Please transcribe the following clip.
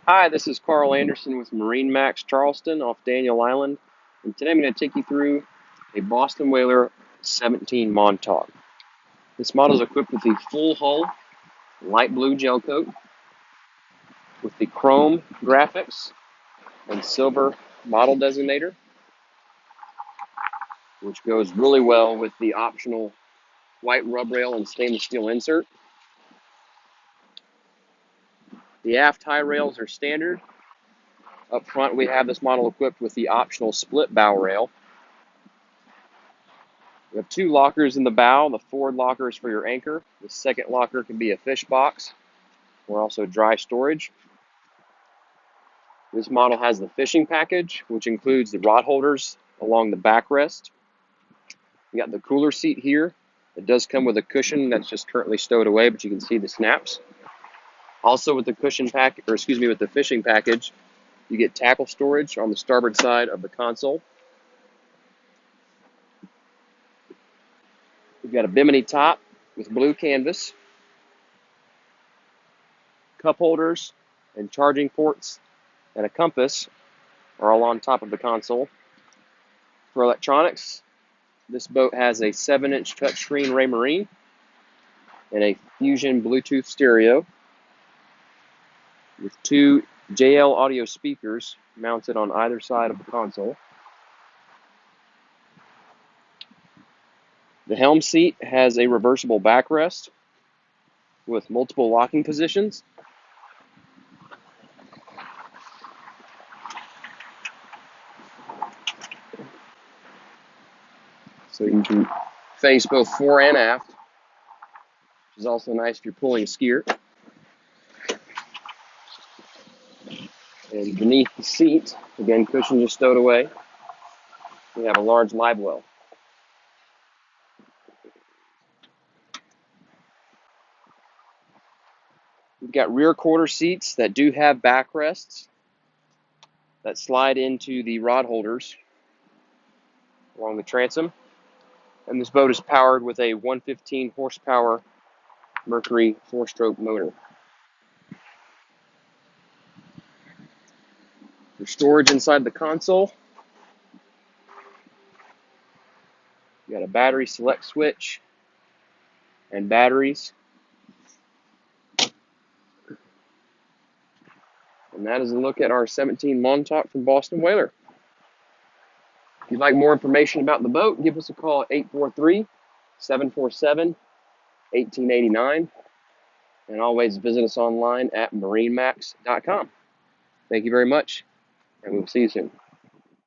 Hi, this is Carl Anderson with MarineMax Charleston off Daniel Island, and today I'm going to take you through a Boston Whaler 17 Montauk. This model is equipped with the full hull light blue gel coat with the chrome graphics and silver model designator, which goes really well with the optional white rub rail and stainless steel insert. The aft high rails are standard. Up front, we have this model equipped with the optional split bow rail. We have two lockers in the bow. The forward locker is for your anchor. The second locker can be a fish box or also dry storage. This model has the fishing package, which includes the rod holders along the backrest. We got the cooler seat here. It does come with a cushion that's just currently stowed away, but you can see the snaps. Also with the with the fishing package, you get tackle storage on the starboard side of the console. We've got a bimini top with blue canvas, cup holders, and charging ports, and a compass are all on top of the console. For electronics, this boat has a 7-inch touchscreen Raymarine and a Fusion Bluetooth stereo with two JL audio speakers mounted on either side of the console. The Helm seat has a reversible backrest with multiple locking positions. So you can face both fore and aft, which is also nice if you're pulling a skier. And beneath the seat, again, cushions are stowed away, we have a large live well. We've got rear quarter seats that do have backrests that slide into the rod holders along the transom. And this boat is powered with a 115 horsepower Mercury 4-stroke motor. For storage inside the console, you got a battery select switch and batteries. And that is a look at our 17 Montauk from Boston Whaler. If you'd like more information about the boat, give us a call at 843-747-1889. And always visit us online at MarineMax.com. Thank you very much, and we'll see you soon.